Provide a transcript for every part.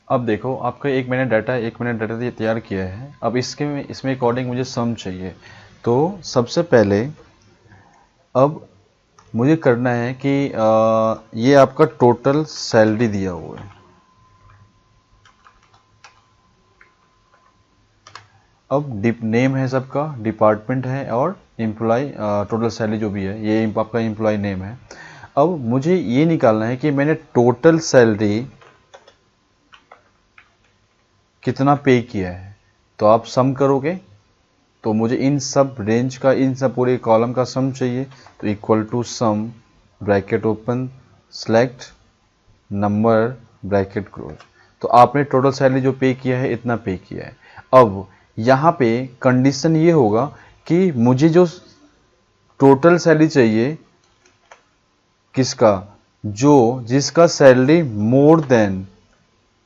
अब देखो आपका एक मैंने डाटा तैयार किया है। अब इसमें अकॉर्डिंग मुझे सम चाहिए। तो सबसे पहले अब मुझे करना है कि ये आपका टोटल सैलरी दिया हुआ है। अब नेम है सबका, डिपार्टमेंट है और एम्प्लॉय टोटल सैलरी जो भी है ये आपका एम्प्लॉय नेम है। अब मुझे ये निकालना है कि मैंने टोटल सैलरी कितना पे किया है। तो आप सम करोगे तो मुझे इन सब रेंज का, इन सब पूरे कॉलम का सम चाहिए। तो equal to sum bracket open select number bracket close. तो आपने टोटल सैलरी जो पे किया है इतना पे किया है। अब यहाँ पे कंडीशन ये होगा कि मुझे जो टोटल सैलरी चाहिए किसका, जो जिसका सैलरी मोर देन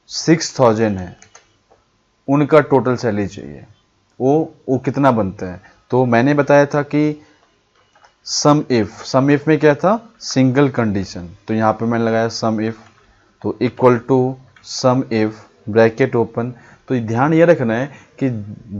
6000 है उनका टोटल सैलरी चाहिए। वो कितना बनता है। तो मैंने बताया था कि सम इफ में क्या था, सिंगल कंडीशन। तो यहाँ पे मैंने लगाया सम इफ। तो equal to sum if bracket open. तो ध्यान ये रखना है कि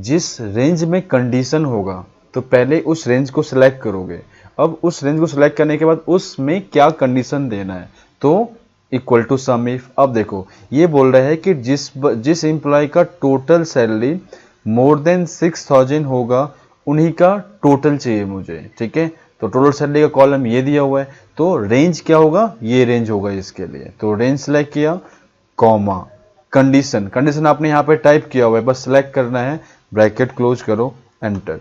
जिस रेंज में कंडीशन होगा तो पहले उस रेंज को सिलेक्ट करोगे। अब उस रेंज को सिलेक्ट करने के बाद उसमें क्या कंडीशन देना है। तो इक्वल टू सम इफ। अब देखो ये बोल रहा है कि जिस एम्प्लॉय का टोटल सैलरी मोर देन 6000 होगा उन्हीं का टोटल चाहिए मुझे। ठीक है, तो टोटल सैलरी का कॉलम ये दिया हुआ है। तो रेंज क्या होगा, ये रेंज होगा इसके लिए। तो रेंज सेलेक्ट किया, कॉमा कंडीशन आपने यहाँ पे टाइप किया हुआ है, बस सेलेक्ट करना है, ब्रैकेट क्लोज करो, एंटर।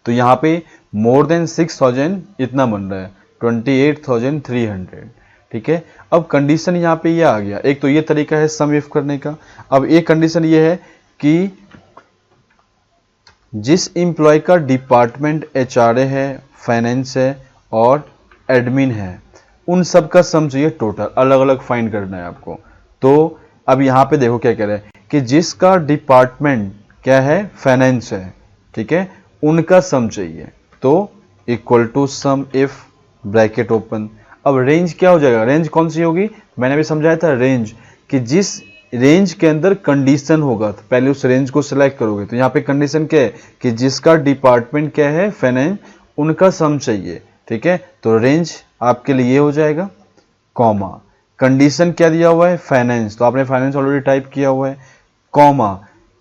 तो यहाँ पे मोर देन 6000 इतना बन रहा है 28300। ठीक है, अब कंडीशन यहाँ पे ये आ गया। एक तो ये तरीका है सम इफ करने का। अब एक कंडीशन ये है कि जिस एम्प्लॉय का डिपार्टमेंट एचआरए है, फाइनेंस है और एडमिन है, उन सब का सम चाहिए टोटल, अलग अलग फाइंड करना है आपको। तो अब यहाँ पे देखो क्या कह रहा है कि जिसका डिपार्टमेंट क्या है, फाइनेंस है, ठीक है, उनका सम चाहिए। तो equal to sum if bracket open. अब रेंज क्या हो जाएगा, रेंज कौन सी होगी, मैंने भी समझाया था रेंज, कि जिस रेंज के अंदर कंडीशन होगा तो पहले उस रेंज को सिलेक्ट करोगे। तो यहाँ पे कंडीशन क्या है कि जिसका डिपार्टमेंट क्या है, फाइनेंस, उनका सम चाहिए। ठीक है, तो रेंज आपके लिए ये हो जाएगा, कॉमा कंडीशन क्या दिया हुआ है, फाइनेंस, तो आपने फाइनेंस ऑलरेडी टाइप किया हुआ है, कॉमा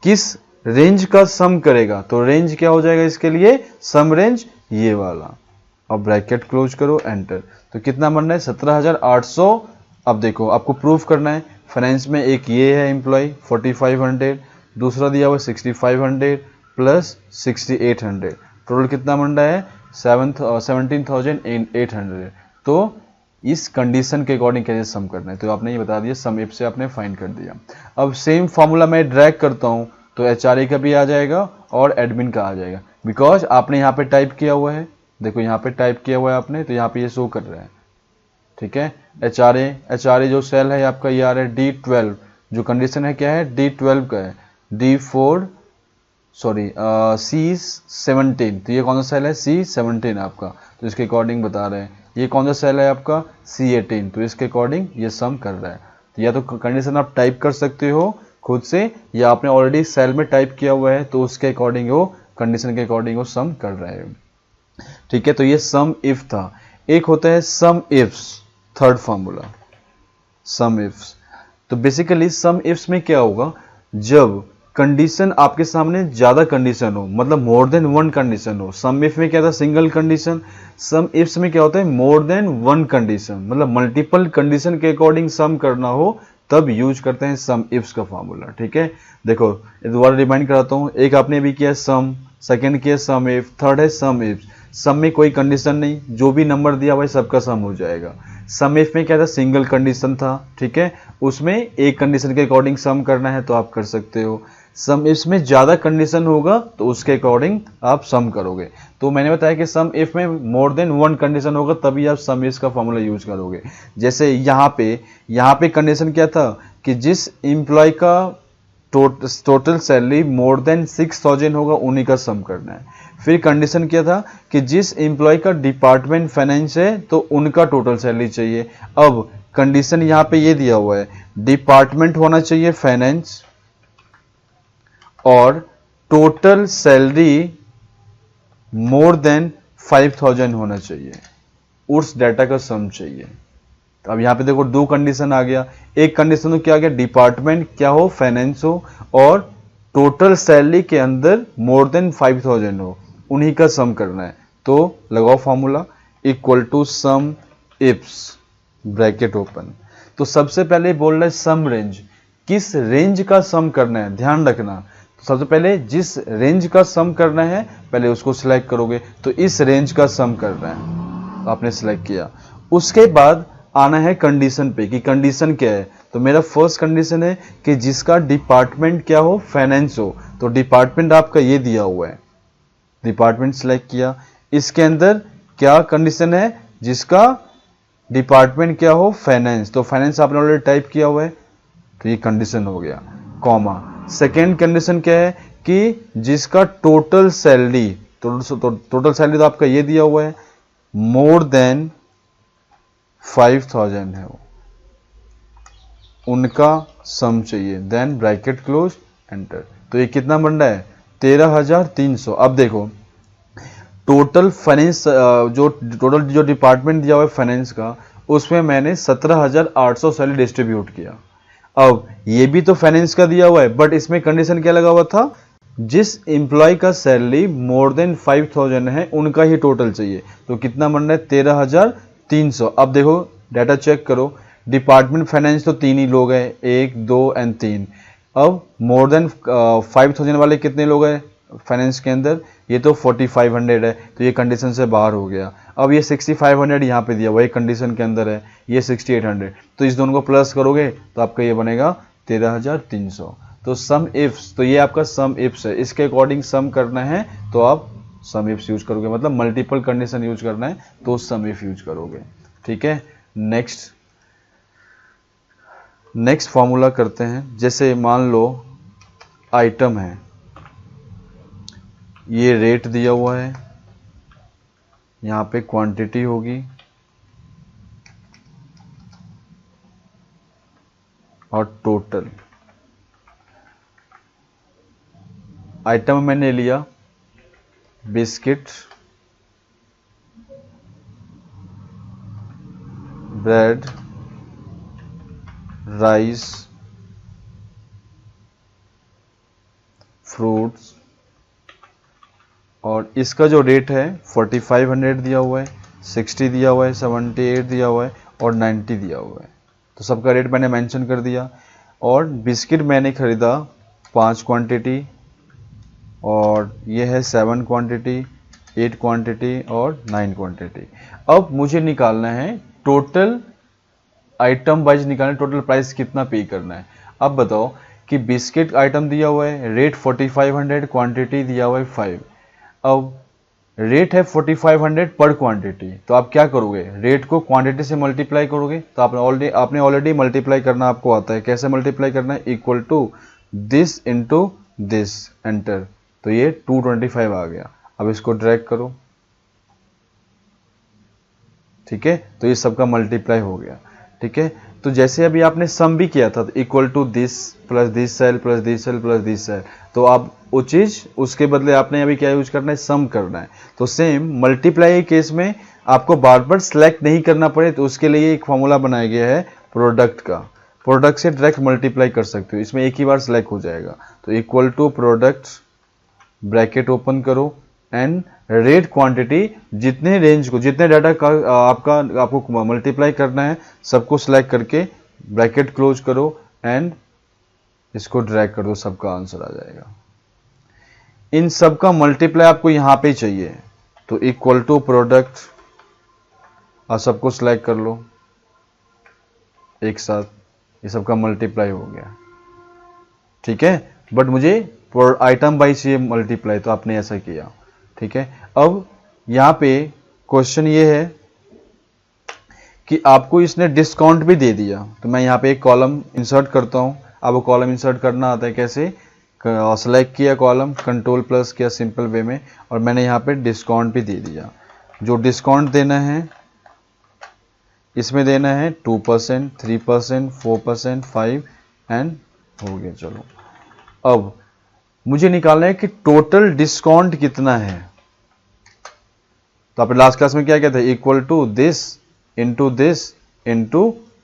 किस रेंज का सम करेगा। तो रेंज क्या हो जाएगा इसके लिए, सम रेंज ये वाला। अब ब्रैकेट क्लोज करो, एंटर। तो कितना बन रहा है, 17800। अब देखो आपको प्रूफ करना है, फाइनेंस में एक ये है एम्प्लॉय 4500, दूसरा दिया हुआ 6500 प्लस 6800, टोटल कितना बन रहा है 17800। तो इस कंडीशन के अकॉर्डिंग कैसे सम करना है, तो आपने ये बता दिया, सम इफ से आपने फाइंड कर दिया। अब सेम फॉर्मूला मैं ड्रैग करता हूं तो एचआरए का भी आ जाएगा और एडमिन का आ जाएगा, बिकॉज आपने यहाँ पे टाइप किया हुआ है। देखो यहाँ पे टाइप किया हुआ है आपने, तो यहाँ पे ये शो कर रहा है। ठीक है, एचआरए जो सेल है आपका ये आ रहा है D12। जो कंडीशन है क्या है, D12 का है, C17। तो ये कौन सा सेल है, C17 आपका, तो इसके अकॉर्डिंग बता रहे हैं। ये कौन सा सेल है आपका, C18, तो इसके अकॉर्डिंग ये सम कर रहा है। तो या तो कंडीशन आप टाइप कर सकते हो खुद से, या आपने ऑलरेडी सेल में टाइप किया हुआ है तो उसके अकॉर्डिंग वो कंडीशन के अकॉर्डिंग वो सम कर रहा है। ठीक है, तो ये सम इफ था। एक होता है सम इफ्स, थर्ड फॉर्मूला सम इफ्स। तो बेसिकली सम इफ्स में क्या होगा, जब कंडीशन आपके सामने ज्यादा कंडीशन हो, मतलब मोर देन वन कंडीशन हो। सम इफ में क्या था, सिंगल कंडीशन। सम इफ्स में क्या होता है, मोर देन वन कंडीशन, मतलब मल्टीपल कंडीशन के अकॉर्डिंग सम करना हो तब यूज करते हैं सम इफ्स का फॉर्मूला। ठीक है, देखो दोबारा रिमाइंड कराता हूं, एक आपने भी किया सम, सेकंड किया सम इफ, थर्ड है सम इफ। सम में कोई कंडीशन नहीं, जो भी नंबर दिया हुआ है सबका सम हो जाएगा। सम इफ में क्या था, सिंगल कंडीशन था। ठीक है, उसमें एक कंडीशन के अकॉर्डिंग सम करना है तो आप कर सकते हो। सम इफ में ज्यादा कंडीशन होगा तो उसके अकॉर्डिंग आप सम करोगे। तो मैंने बताया कि सम इफ में मोर देन वन कंडीशन होगा तभी आप सम इफ का फॉर्मूला यूज करोगे। जैसे यहाँ पे कंडीशन क्या था कि जिस इंप्लॉय का टोटल सैलरी मोर देन 6,000 होगा, उन्हीं का सम करना है। फिर कंडीशन क्या था कि जिस एम्प्लॉय का डिपार्टमेंट फाइनेंस है तो उनका टोटल सैलरी चाहिए। अब कंडीशन यहां पे ये दिया हुआ है, डिपार्टमेंट होना चाहिए फाइनेंस और टोटल सैलरी मोर देन 5,000 होना चाहिए, उस डाटा का सम चाहिए। तो अब यहां पे देखो दो कंडीशन आ गया। एक कंडीशन तो क्या आ गया, डिपार्टमेंट क्या हो, फाइनेंस हो, और टोटल सैलरी के अंदर मोर देन 5,000 हो, उन्हीं का सम करना है। तो लगाओ formula, equal to sum ifs bracket open. तो सबसे पहले बोल रहा है सम रेंज, किस रेंज का सम करना है, ध्यान रखना। तो सबसे पहले जिस रेंज का सम करना है पहले उसको सिलेक्ट करोगे, तो इस रेंज का सम करना है, तो आपने सिलेक्ट किया। उसके बाद आना है कंडीशन पे कि कंडीशन क्या है। तो मेरा फर्स्ट कंडीशन है कि जिसका डिपार्टमेंट क्या हो, फाइनेंस हो। तो डिपार्टमेंट आपका ये दिया हुआ है, डिपार्टमेंट सिलेक्ट किया। इसके अंदर क्या कंडीशन है, जिसका डिपार्टमेंट क्या हो, फाइनेंस। तो फाइनेंस आपने ऑलरेडी टाइप किया हुआ है, तो ये कंडीशन हो गया, कॉमा। सेकेंड कंडीशन क्या है कि जिसका टोटल सैलरी, टोटल सैलरी तो आपका ये दिया हुआ है, मोर देन 5,000 है वो, उनका सम चाहिए, देन ब्रैकेट क्लोज, एंटर। तो ये कितना बन रहा है, 13,300। अब देखो टोटल फाइनेंस जो डिपार्टमेंट दिया हुआ है फाइनेंस का, उसमें मैंने 17,800 सैलरी डिस्ट्रीब्यूट किया। अब ये भी तो फाइनेंस का दिया हुआ है, बट इसमें कंडीशन क्या लगा हुआ था, जिस एम्प्लॉय का सैलरी मोर देन 5,000 है उनका ही टोटल चाहिए। तो कितना बन रहा है, 13,300। अब देखो डाटा चेक करो, डिपार्टमेंट फाइनेंस तो तीन ही लोग हैं, 1 2 एंड 3। अब मोर देन 5,000 वाले कितने लोग हैं फाइनेंस के अंदर, ये तो 4,500 है, तो ये कंडीशन से बाहर हो गया। अब ये 6,500 यहाँ पे दिया हुआ है, कंडीशन के अंदर है, ये 6,800, तो इस दोनों को प्लस करोगे तो आपका ये बनेगा 13,300। तो सम इफ्स, तो ये आपका सम इफ्स है, इसके अकॉर्डिंग सम करना है तो आप सम इफ्स यूज करोगे, मतलब मल्टीपल कंडीशन यूज करना है तो सम इफ यूज करोगे। ठीक है, नेक्स्ट फॉर्मूला करते हैं। जैसे मान लो आइटम है, ये रेट दिया हुआ है, यहाँ पे क्वांटिटी होगी और टोटल। आइटम मैंने लिया बिस्किट, ब्रेड, राइस, फ्रूट्स, और इसका जो रेट है 4,500 दिया हुआ है, 60 दिया हुआ है, 78 दिया हुआ है और 90 दिया हुआ है। तो सबका रेट मैंने मेंशन कर दिया। और बिस्किट मैंने खरीदा 5 क्वांटिटी, और ये है 7 क्वांटिटी, 8 क्वांटिटी और 9 क्वांटिटी। अब मुझे निकालना है टोटल, आइटम वाइज निकालना, टोटल प्राइस कितना पे करना है। अब बताओ कि बिस्किट आइटम दिया हुआ है, रेट 4,500, क्वांटिटी दिया हुआ है 5। अब रेट है 4,500 पर क्वांटिटी, तो आप क्या करोगे, रेट को क्वांटिटी से मल्टीप्लाई करोगे। तो आपने ऑलरेडी मल्टीप्लाई करना आपको आता है, कैसे मल्टीप्लाई करना है, equal to this into this, enter. तो ये 225 आ गया। अब इसको ड्रैग करो, ठीक है, तो ये सबका मल्टीप्लाई हो गया। ठीक है, तो जैसे अभी आपने सम भी किया था, equal to this plus this cell plus this cell plus this cell, तो आप वो चीज उसके बदले आपने अभी क्या यूज करना है, सम करना है। तो सेम मल्टीप्लाई केस में आपको बार बार सिलेक्ट नहीं करना पड़े, तो उसके लिए एक फॉर्मूला बनाया गया है प्रोडक्ट का। प्रोडक्ट से डायरेक्ट मल्टीप्लाई कर सकते हो, इसमें एक ही बार सिलेक्ट हो जाएगा। तो equal to product, bracket open करो, एंड रेट क्वांटिटी, जितने रेंज को, जितने डाटा का आपको मल्टीप्लाई करना है, सबको सिलेक्ट करके ब्रैकेट क्लोज करो एंड इसको ड्रैग कर दो, सबका आंसर आ जाएगा। इन सबका मल्टीप्लाई आपको यहां पे चाहिए, तो इक्वल टू प्रोडक्ट, और सबको सिलेक्ट कर लो एक साथ, ये सबका मल्टीप्लाई हो गया। ठीक है, बट मुझे आइटम वाइज ये मल्टीप्लाई, तो आपने ऐसा किया। ठीक है, अब यहां पे क्वेश्चन ये है कि आपको इसने डिस्काउंट भी दे दिया, तो मैं यहां पे एक कॉलम इंसर्ट करता हूं। आपको कॉलम इंसर्ट करना आता है कैसे, सेलेक्ट किया कॉलम, कंट्रोल प्लस किया सिंपल वे में, और मैंने यहाँ पे डिस्काउंट भी दे दिया। जो डिस्काउंट देना है इसमें देना है 2%, 3%, 4%, 5 एंड हो गया। चलो अब मुझे निकालना है कि टोटल डिस्काउंट कितना है। तो आपने लास्ट क्लास में क्या कहते हैं, equal to this into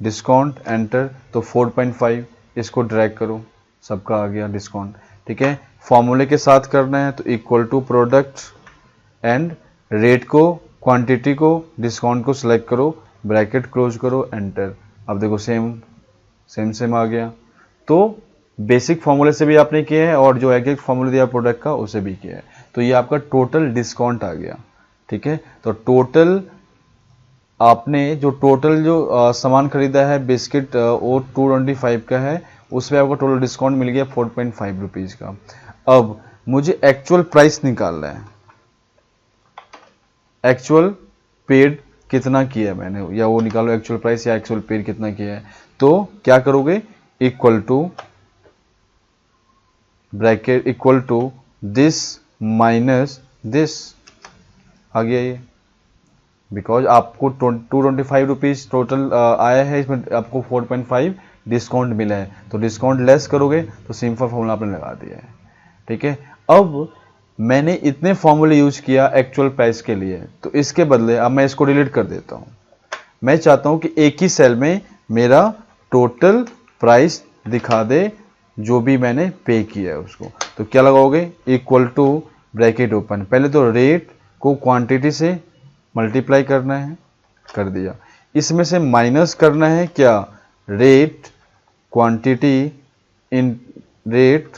discount, enter. तो 4.5 इसको ड्रैग करो, सबका आ गया डिस्काउंट। ठीक है, फॉर्मूले के साथ करना है तो equal to product and rate को, क्वांटिटी को, डिस्काउंट को सिलेक्ट करो, ब्रैकेट क्लोज करो, एंटर। अब देखो सेम आ गया। तो बेसिक फॉर्मूले से भी आपने किया है और जो एग्जैक्ट फॉर्मूला दिया प्रोडक्ट का उसे भी किया है। तो ये आपका टोटल डिस्काउंट आ गया। ठीक है, तो टोटल आपने जो सामान खरीदा है बिस्किट वो 225 का है, उसमें आपको टोटल डिस्काउंट मिल गया 4.5 रुपीज़ का। अब मुझे एक्चुअल प्राइस निकालना है, एक्चुअल पेड कितना किया है मैंने, या वो निकालो एक्चुअल प्राइस या एक्चुअल पेड कितना किया है। तो क्या करोगे, equal to bracket equal to this minus this, आ गया ये, बिकॉज आपको 225 रुपीज़ टोटल आया है, इसमें आपको 4.5 डिस्काउंट मिला है, तो डिस्काउंट लेस करोगे तो सिंपल फॉर्मूला आपने लगा दिया है। ठीक है, अब मैंने इतने फॉर्मूले यूज किया एक्चुअल प्राइस के लिए, तो इसके बदले अब मैं इसको डिलीट कर देता हूं। मैं चाहता हूं कि एक ही सेल में मेरा टोटल प्राइस दिखा दे जो भी मैंने पे किया है उसको। तो क्या लगाओगे, इक्वल टू ब्रैकेट ओपन, पहले तो रेट को क्वांटिटी से मल्टीप्लाई करना है, कर दिया। इसमें से माइनस करना है क्या, rate quantity in rate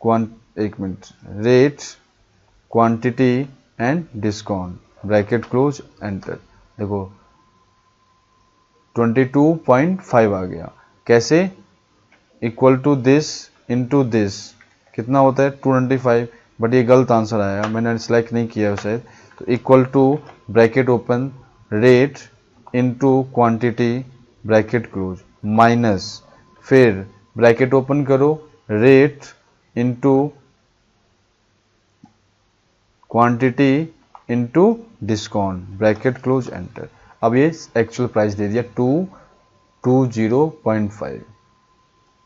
rate quantity and discount, bracket close, enter. देखो 22.5 आ गया। कैसे, equal to this into this, कितना होता है 225, बट ये गलत आंसर आया, मैंने सेलेक्ट नहीं किया शायद। तो equal to bracket open rate into quantity, bracket close, minus, फिर ब्रैकेट ओपन करो rate into quantity into discount, bracket close, enter. अब ये एक्चुअल प्राइस दे दिया 220.5।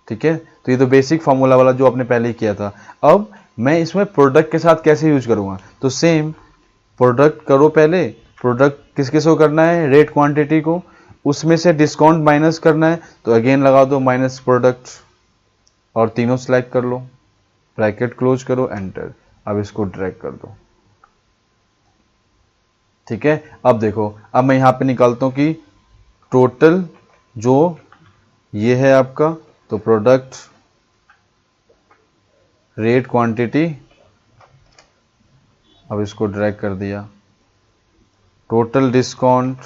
ठीक है, तो ये तो बेसिक फॉर्मूला वाला जो आपने पहले ही किया था। अब मैं इसमें प्रोडक्ट के साथ कैसे यूज करूंगा, तो सेम प्रोडक्ट करो, पहले प्रोडक्ट किस किस को करना है, रेट क्वांटिटी को, उसमें से डिस्काउंट माइनस करना है, तो अगेन लगा दो माइनस प्रोडक्ट और तीनों सेलेक्ट कर लो, ब्रैकेट क्लोज करो, एंटर। अब इसको ड्रैग कर दो। ठीक है, अब देखो, अब मैं यहां पे निकालता हूं कि टोटल जो ये है आपका, तो प्रोडक्ट रेट क्वांटिटी, अब इसको ड्रैग कर दिया, total discount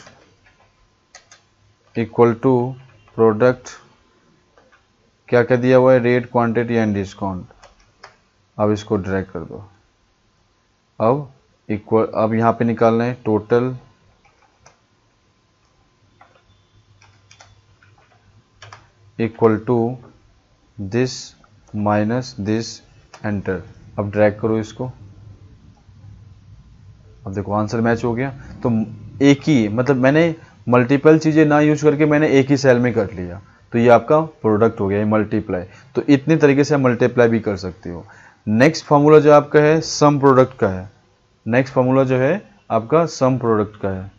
equal to product, क्या क्या दिया हुआ है, रेट क्वांटिटी एंड डिस्काउंट। अब इसको ड्रैग कर दो। अब इक्वल, अब यहां पे निकालना है total equal to this minus this, enter. अब ड्रैग करो इसको। अब देखो आंसर मैच हो गया। तो एक ही, मतलब मैंने मल्टीपल चीजें ना यूज करके मैंने एक ही सेल में कर लिया, तो ये आपका प्रोडक्ट हो गया मल्टीप्लाई। तो इतनी तरीके से मल्टीप्लाई भी कर सकते हो। नेक्स्ट फॉर्मूला जो आपका है सम प्रोडक्ट का है, नेक्स्ट फॉर्मूला जो है आपका सम प्रोडक्ट का है,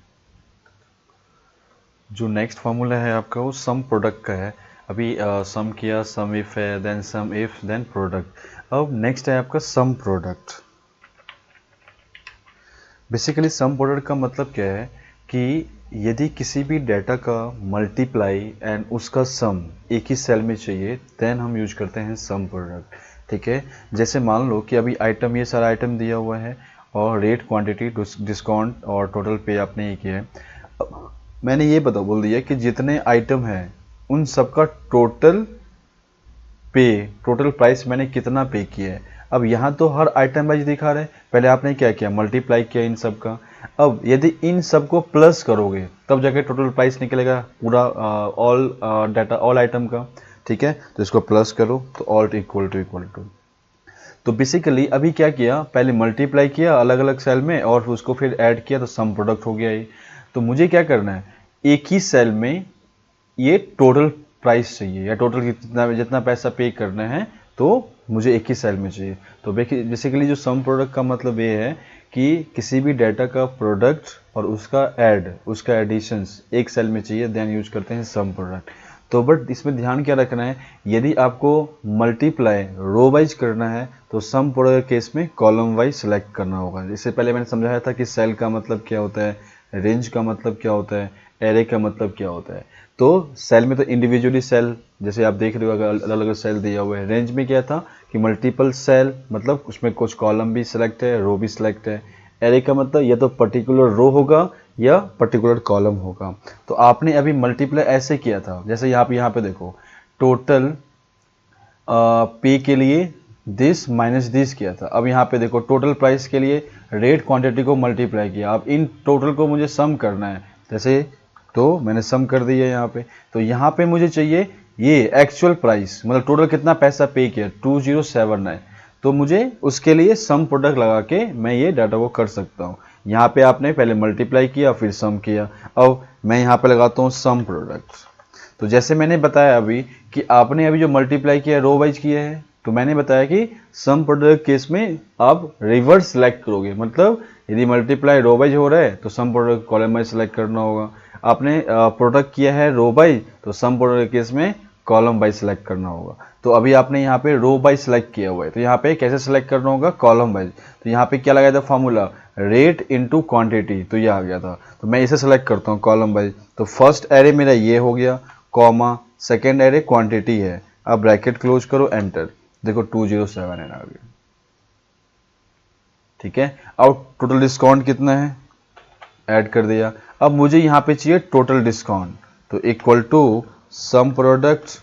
जो नेक्स्ट फॉर्मूला है आपका वो सम प्रोडक्ट का है। अभी सम किया, सम इफ है, then sum if, then product. अब नेक्स्ट है आपका sum product. Basically sum product का मतलब क्या है कि यदि किसी भी डाटा का मल्टीप्लाई एंड उसका सम एक ही सेल में चाहिए, देन हम यूज करते हैं सम प्रोडक्ट। ठीक है, जैसे मान लो कि अभी आइटम, ये सारा आइटम दिया हुआ है और रेट, क्वांटिटी, डिस्काउंट और टोटल पे आपने ये किया है। मैंने ये बोल दिया कि जितने आइटम हैं उन सबका टोटल पे, टोटल प्राइस मैंने कितना पे किया है। अब यहाँ तो हर आइटम वाइज दिखा रहे हैं, पहले आपने क्या किया, मल्टीप्लाई किया इन सब का। अब यदि इन सब को प्लस करोगे तब जाके टोटल प्राइस निकलेगा पूरा ऑल डाटा, ऑल आइटम का। ठीक है, तो इसको प्लस करो तो ऑल्ट इक्वल टू। तो बेसिकली अभी क्या किया, पहले मल्टीप्लाई किया अलग अलग सेल में और उसको फिर ऐड किया तो सम प्रोडक्ट हो गया ये। तो मुझे क्या करना है, एक ही सेल में ये टोटल प्राइस चाहिए या टोटल जितना पैसा पे करना है तो मुझे एक ही सेल में चाहिए। तो बेसिकली जो सम प्रोडक्ट का मतलब ये है कि किसी भी डाटा का प्रोडक्ट और उसका एडिशंस एक सेल में चाहिए, देन यूज करते हैं सम प्रोडक्ट। तो बट इसमें ध्यान क्या रखना है, यदि आपको मल्टीप्लाई रो वाइज करना है तो सम प्रोडक्ट केस में कॉलम वाइज सेलेक्ट करना होगा। इससे पहले मैंने समझाया था कि सेल का मतलब क्या होता है, रेंज का मतलब क्या होता है, एरे का मतलब क्या होता है। तो सेल में तो इंडिविजुअली सेल, जैसे आप देख रहे हो अगर अलग अलग सेल दिया हुआ है। रेंज में क्या था कि मल्टीपल सेल, मतलब उसमें कुछ कॉलम भी सिलेक्ट है, रो भी सिलेक्ट है। एरे का मतलब या तो पर्टिकुलर रो होगा या पर्टिकुलर कॉलम होगा। तो आपने अभी मल्टीप्लाई ऐसे किया था, जैसे यहाँ पे देखो टोटल पे के लिए दिस माइनस दिस किया था। अब यहाँ पे देखो टोटल प्राइस के लिए रेट क्वांटिटी को मल्टीप्लाई किया। अब इन टोटल को मुझे सम करना है, जैसे तो मैंने सम कर दिया यहाँ पे। तो यहाँ पे मुझे चाहिए ये एक्चुअल प्राइस, मतलब टोटल कितना पैसा पे किया 2079। तो मुझे उसके लिए सम प्रोडक्ट लगा के मैं ये डाटा को कर सकता हूँ। यहाँ पे आपने पहले मल्टीप्लाई किया फिर सम किया। अब मैं यहाँ पे लगाता हूँ सम प्रोडक्ट। तो जैसे मैंने बताया अभी कि आपने अभी जो मल्टीप्लाई किया रो वाइज किया है, तो मैंने बताया कि सम प्रोडक्ट केस में आप रिवर्स सेलेक्ट करोगे, मतलब यदि मल्टीप्लाई रो वाइज हो रहा है तो some product column wise select करना होगा। आपने प्रोडक्ट किया है रो वाइज तो सम प्रोडक्ट केस में कॉलम वाइज सेलेक्ट करना होगा। तो अभी आपने यहाँ पे रो वाइज सेलेक्ट किया हुआ है, तो यहाँ पे कैसे सेलेक्ट करना होगा, कॉलम वाइज। तो यहाँ पे क्या लगाया था फॉर्मूला, रेट इनटू क्वांटिटी, तो ये आ गया था। तो मैं इसे सेलेक्ट करता हूँ कॉलम वाइज। तो फर्स्ट एरे मेरा ये हो गया, कॉमा, सेकेंड एरे क्वांटिटी है। अब ब्रैकेट क्लोज करो, एंटर, देखो 2079 आ गया। ठीक है, अब टोटल डिस्काउंट कितना है, ऐड कर दिया। अब मुझे यहाँ पे चाहिए टोटल डिस्काउंट, तो equal to sum product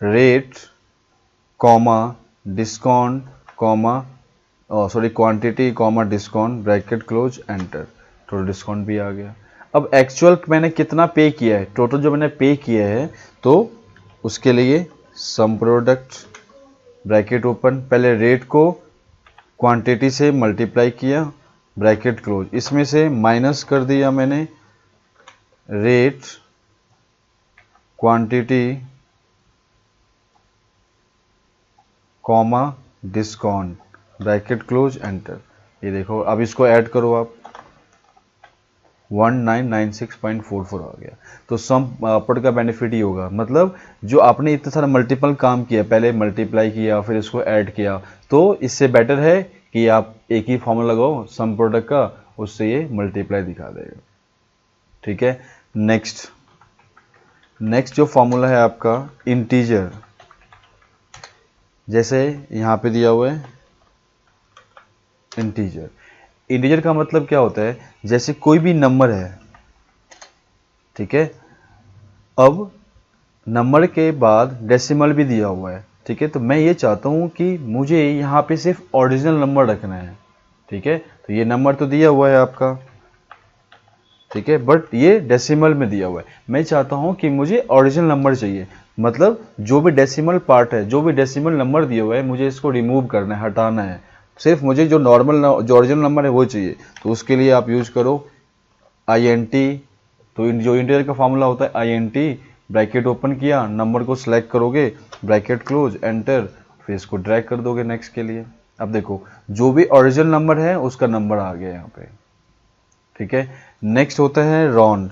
rate comma discount comma quantity comma discount, bracket close, enter, total discount भी आ गया। अब एक्चुअल मैंने कितना पे किया है, टोटल जो मैंने पे किया है, तो उसके लिए सम प्रोडक्ट ब्रैकेट ओपन, पहले रेट को क्वांटिटी से मल्टीप्लाई किया, ब्रैकेट क्लोज, इसमें से माइनस कर दिया मैंने rate quantity comma discount, bracket close, enter. ये देखो अब इसको ऐड करो आप, 1996.44 आ गया। तो सम प्रोडक्ट का बेनिफिट ही होगा, मतलब जो आपने इतना सारा मल्टीपल काम किया, पहले मल्टीप्लाई किया फिर इसको ऐड किया, तो इससे बेटर है कि आप एक ही फॉर्मूला लगाओ सम प्रोडक्ट का, उससे ये मल्टीप्लाई दिखा देगा। ठीक है, नेक्स्ट जो फॉर्मूला है आपका इंटीजर, जैसे यहाँ पे दिया हुआ है इंटीजर का मतलब क्या होता है, जैसे कोई भी नंबर है, ठीक है, अब नंबर के बाद डेसिमल भी दिया हुआ है, ठीक है, तो मैं ये चाहता हूँ कि मुझे यहाँ पे सिर्फ ओरिजिनल नंबर रखना है। ठीक है, तो ये नंबर तो दिया हुआ है आपका, ठीक है, बट ये डेसिमल में दिया हुआ है। मैं चाहता हूँ कि मुझे ओरिजिनल नंबर चाहिए, मतलब जो भी डेसिमल पार्ट है, जो भी डेसिमल नंबर दिया हुआ है, मुझे इसको रिमूव करना है, हटाना है। सिर्फ मुझे जो जो ओरिजिनल नंबर है वो चाहिए। तो उसके लिए आप यूज करो INT। तो जो इंटीजर का फॉर्मूला होता है INT, ब्रैकेट ओपन किया, नंबर को सिलेक्ट करोगे, ब्रैकेट क्लोज, एंटर, फिर इसको ड्रैग कर दोगे नेक्स्ट के लिए। अब देखो जो भी ओरिजिनल नंबर है उसका नंबर आ गया यहाँ पे। ठीक है, नेक्स्ट होता है राउंड।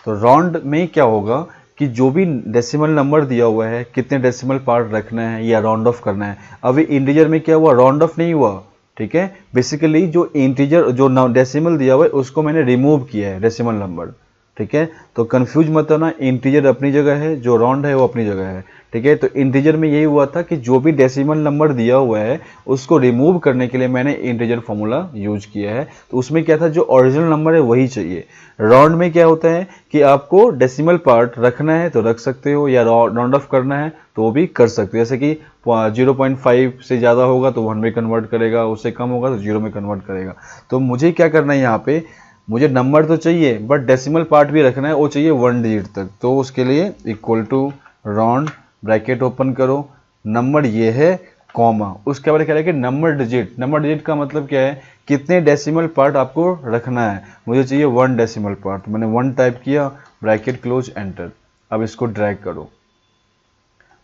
तो राउंड में क्या होगा कि जो भी डेसिमल नंबर दिया हुआ है, कितने डेसिमल पार्ट रखना है या राउंड ऑफ करना है। अभी इंटीजर में क्या हुआ, राउंड ऑफ नहीं हुआ। ठीक है, बेसिकली जो इंटीजर जो डेसिमल दिया हुआ है उसको मैंने रिमूव किया है, डेसिमल नंबर। ठीक है, तो कंफ्यूज मत होना, इंटीजर अपनी जगह है, जो राउंड है वो अपनी जगह है। ठीक है, तो इंटीजर में यही हुआ था कि जो भी डेसिमल नंबर दिया हुआ है उसको रिमूव करने के लिए मैंने इंटीजर फॉर्मूला यूज किया है। तो उसमें क्या था, जो ओरिजिनल नंबर है वही चाहिए। राउंड में क्या होता है कि आपको डेसिमल पार्ट रखना है तो रख सकते हो, या राउंड ऑफ करना है तो वो भी कर सकते हो। जैसे कि 0.5 से ज़्यादा होगा तो 1 में कन्वर्ट करेगा, उससे कम होगा तो 0 में कन्वर्ट करेगा। तो मुझे क्या करना है यहाँ पे, मुझे नंबर तो चाहिए बट डेसिमल पार्ट भी रखना है, वो चाहिए 1 डिजिट तक। तो उसके लिए equal to round bracket open करो, नंबर ये है कॉमा, उसके बाद कह रहा है कि नंबर डिजिट का मतलब क्या है, कितने डेसिमल पार्ट आपको रखना है। मुझे चाहिए 1 डेसिमल पार्ट, तो मैंने 1 टाइप किया, ब्रैकेट क्लोज एंटर। अब इसको ड्रैग करो,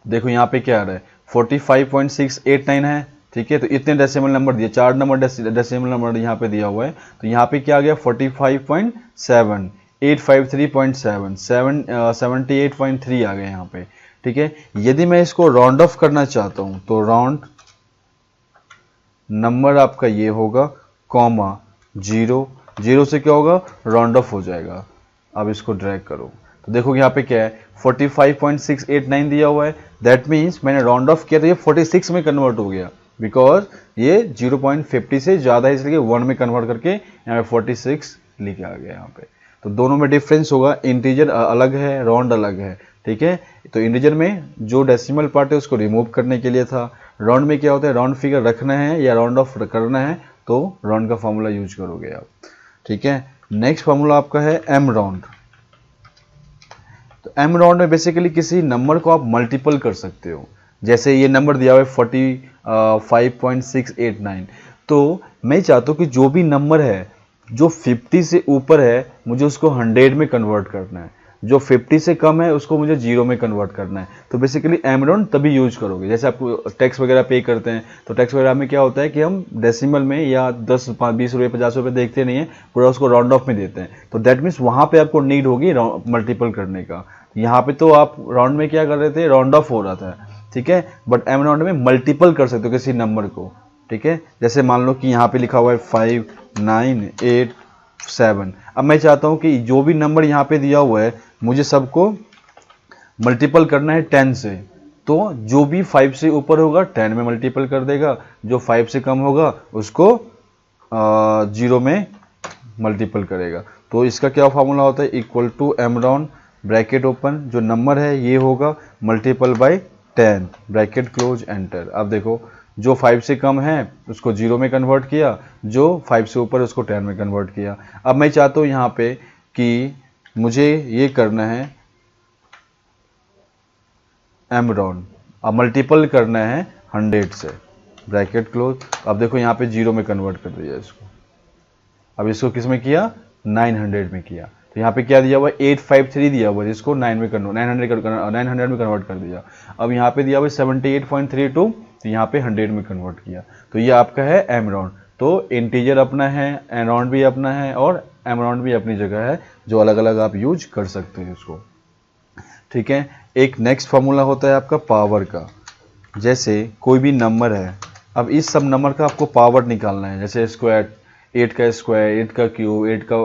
देखो यहाँ पे क्या आ रहा है 45.689 है, ठीक है। तो इतने डेसिमल नंबर दिए, 4 नंबर डेसिमल नंबर यहाँ पे दिया हुआ है, तो यहाँ पे क्या आ गया 45.7, 853.7, 78.3 आ गया यहाँ पे, ठीक है। यदि मैं इसको राउंड ऑफ करना चाहता हूँ तो राउंड नंबर आपका ये होगा कॉमा 0 से क्या होगा, राउंड ऑफ हो जाएगा। अब इसको ड्रैग करो तो देखो यहाँ पे क्या है 45.689 दिया हुआ है, दैट मीन्स मैंने राउंड ऑफ किया तो ये 46 में कन्वर्ट हो गया, बिकॉज ये 0.50 से ज़्यादा है, इसलिए 1 में कन्वर्ट करके यहाँ पे 46 लिखे आ गया यहाँ पे। तो दोनों में डिफरेंस होगा, इंटीजर अलग है, राउंड अलग है, ठीक है। तो इंटीजर में जो डेसिमल पार्ट है उसको रिमूव करने के लिए था, राउंड में क्या होता है, राउंड फिगर रखना है या राउंड ऑफ करना है तो राउंड का फॉर्मूला यूज करोगे आप, ठीक है। नेक्स्ट फॉर्मूला आपका है एम राउंड। तो एम राउंड में बेसिकली किसी नंबर को आप मल्टीपल कर सकते हो, जैसे ये नंबर दिया हुआ है 45.689, तो मैं चाहता हूँ कि जो भी नंबर है जो 50 से ऊपर है मुझे उसको 100 में कन्वर्ट करना है, जो 50 से कम है उसको मुझे 0 में कन्वर्ट करना है। तो बेसिकली एम राउंड तभी यूज करोगे, जैसे आप टैक्स वगैरह पे करते हैं तो टैक्स वगैरह में क्या होता है कि हम डेसिमल में या 10, 20 रुपये 50 रुपये देखते नहीं है, पूरा उसको राउंड ऑफ में देते हैं। तो दैट मीन्स वहाँ पे आपको नीड होगी मल्टीपल करने का। यहाँ पे तो आप राउंड में क्या कर रहे थे, राउंड ऑफ हो रहा था, ठीक है, बट एम राउंड में मल्टीपल कर सकते हो किसी नंबर को, ठीक है। जैसे मान लो कि यहाँ पे लिखा हुआ है 5987, अब मैं चाहता हूँ कि जो भी नंबर यहाँ पे दिया हुआ है मुझे सबको मल्टीपल करना है 10 से, तो जो भी 5 से ऊपर होगा 10 में मल्टीपल कर देगा, जो 5 से कम होगा उसको 0 में मल्टीपल करेगा। तो इसका क्या फॉर्मूला होता है, equal to M round bracket open, जो नंबर है ये होगा multiple by 10 bracket close enter. अब देखो जो 5 से कम है उसको 0 में कन्वर्ट किया, जो 5 से ऊपर उसको 10 में कन्वर्ट किया। अब मैं चाहता हूँ यहाँ पे कि मुझे ये करना है एम राउंड, अब मल्टीपल करना है 100 से, ब्रैकेट क्लोज। अब देखो यहाँ पे 0 में कन्वर्ट कर दिया इसको, अब इसको किस में किया, 900 में किया। तो यहाँ पे क्या दिया हुआ है 853 दिया हुआ है, जिसको 900 में कन्वर्ट कर दिया। अब यहाँ पे दिया हुआ है 78.32, तो यहाँ पे 100 में कन्वर्ट किया। तो ये आपका है एम राउंड। तो इंटीजर अपना है, एन राउंड भी अपना है और एम राउंड भी अपनी जगह है, जो अलग अलग आप यूज कर सकते हैं उसको, ठीक है। एक नेक्स्ट फार्मूला होता है आपका पावर का, जैसे कोई भी नंबर है, अब इस सब नंबर का आपको पावर निकालना है, जैसे स्क्वायर 8 का स्क्वायर, 8 का क्यूब, 8 का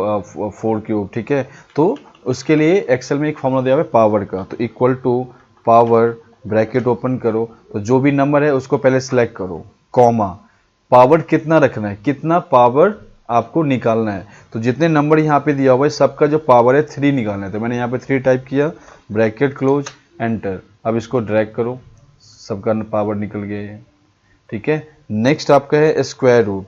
4 क्यूब, ठीक है। तो उसके लिए एक्सेल में एक फॉर्मूला दिया हुआ है पावर का, तो equal to power bracket open करो, तो जो भी नंबर है उसको पहले सेलेक्ट करो, कॉमा पावर कितना रखना है, कितना पावर आपको निकालना है। तो जितने नंबर यहाँ पे दिया हुआ है सबका जो पावर है 3 निकालना है, तो मैंने यहाँ पे 3 टाइप किया, ब्रैकेट क्लोज एंटर। अब इसको ड्रैग करो, सबका पावर निकल गया है, ठीक है। नेक्स्ट आपका है स्क्वायर रूट।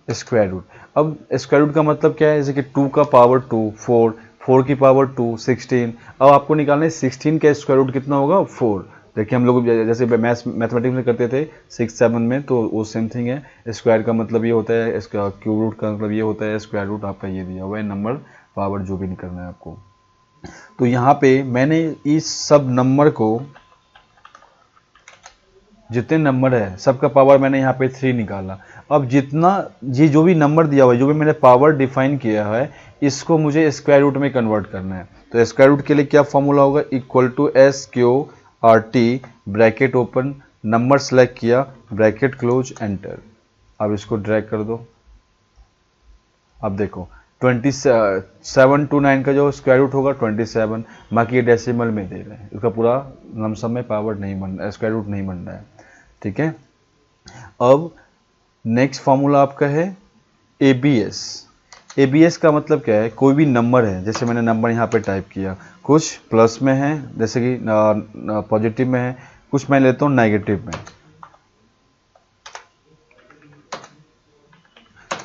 स्क्वायर रूट, अब स्क्वायर रूट का मतलब क्या है, जैसे कि 2 का पावर 2 4, 4 की पावर 2 16। अब आपको निकालना है 16 का स्क्वायर रूट कितना होगा 4। देखिए हम लोग जैसे मैथमेटिक्स में करते थे 6 7 में, तो वो सेम थिंग है। स्क्वायर का मतलब ये होता है, इसका क्यूब रूट का मतलब ये होता है, स्क्वायर रूट आपका ये दिया हुआ है नंबर पावर जो भी निकलना है आपको। तो यहाँ पे मैंने इस सब नंबर को, जितने नंबर है सबका पावर मैंने यहाँ पे 3 निकाला। अब जितना ये जो भी नंबर दिया हुआ है, जो भी मैंने पावर डिफाइन किया है, इसको मुझे स्क्वायर रूट में कन्वर्ट करना है। तो स्क्वायर रूट के लिए क्या फॉर्मूला होगा, equal to S Q R T bracket open, number select किया, ब्रैकेट क्लोज एंटर। अब इसको ड्रैग कर दो। अब देखो 27 to 9 का जो स्क्वायर रूट होगा 27, बाकी ये डेसिमल में दे रहे हैं, इसका पूरा लमसम में पावर नहीं बन रहा है, स्क्वायर रूट नहीं बन रहा है, ठीक है। अब नेक्स्ट फॉर्मूला आपका है एबीएस। एबीएस का मतलब क्या है, कोई भी नंबर है, जैसे मैंने नंबर यहाँ पे टाइप किया कुछ प्लस में है जैसे कि पॉजिटिव में है, कुछ मैं लेता हूँ नेगेटिव में।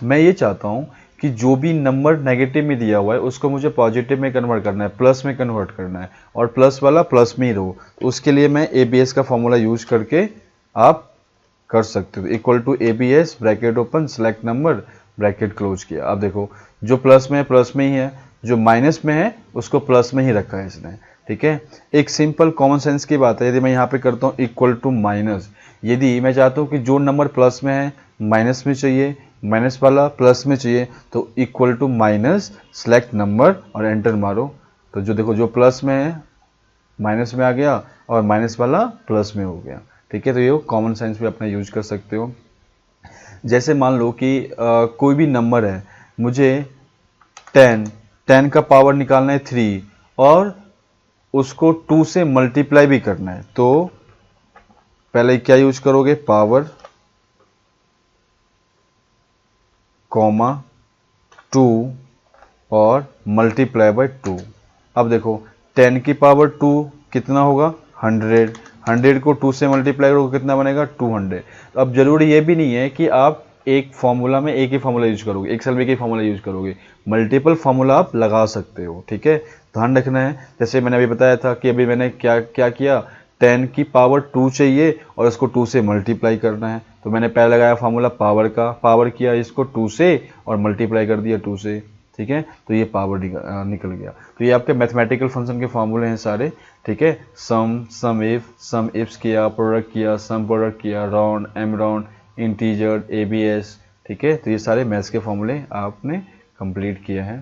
मैं ये चाहता हूँ कि जो भी नंबर नेगेटिव में दिया हुआ है उसको मुझे पॉजिटिव में कन्वर्ट करना है, प्लस में कन्वर्ट करना है, और प्लस वाला प्लस में ही रहो। तो उसके लिए मैं ABS का फॉर्मूला यूज करके आप कर सकते हो। Equal to ABS bracket open select number bracket close किया। अब देखो जो प्लस में है प्लस में ही है, जो माइनस में है उसको प्लस में ही रखा है इसने। ठीक है, एक सिंपल कॉमन सेंस की बात है। यदि मैं यहाँ पे करता हूँ इक्वल टू माइनस, यदि मैं चाहता हूँ कि जो नंबर प्लस में है माइनस में चाहिए, माइनस वाला प्लस में चाहिए, तो equal to minus select number और एंटर मारो। तो जो देखो जो प्लस में है माइनस में आ गया और माइनस वाला प्लस में हो गया। ठीक है, तो ये कॉमन सेंस भी अपना यूज कर सकते हो। जैसे मान लो कि कोई भी नंबर है, मुझे 10 का पावर निकालना है 3 और उसको 2 से मल्टीप्लाई भी करना है, तो पहले क्या यूज करोगे, पावर कॉमा 2 और मल्टीप्लाई बाय 2। अब देखो 10 की पावर 2 कितना होगा 100, 100 को 2 से मल्टीप्लाई करोगे कितना बनेगा 200। तो अब जरूरी ये भी नहीं है कि आप एक फॉर्मूला में एक ही फॉर्मूला यूज करोगे, एक सेल में एक ही फॉर्मूला यूज करोगे, मल्टीपल फॉर्मूला आप लगा सकते हो। ठीक है, ध्यान रखना है। जैसे मैंने अभी बताया था कि अभी मैंने क्या क्या किया, 10 की पावर 2 चाहिए और इसको 2 से मल्टीप्लाई करना है, तो मैंने पहले लगाया फॉर्मूला पावर का, पावर किया इसको 2 से और मल्टीप्लाई कर दिया 2 से। ठीक है, तो ये पावर निकल गया। तो ये आपके मैथमेटिकल फंक्शन के फॉर्मूले हैं सारे। ठीक है, सम इफ्स किया, प्रोडक्ट किया, सम प्रोडक्ट किया, round, M round, integer, ABS। ठीक है, तो ये सारे मैथ्स के फॉर्मूले आपने कंप्लीट किए हैं।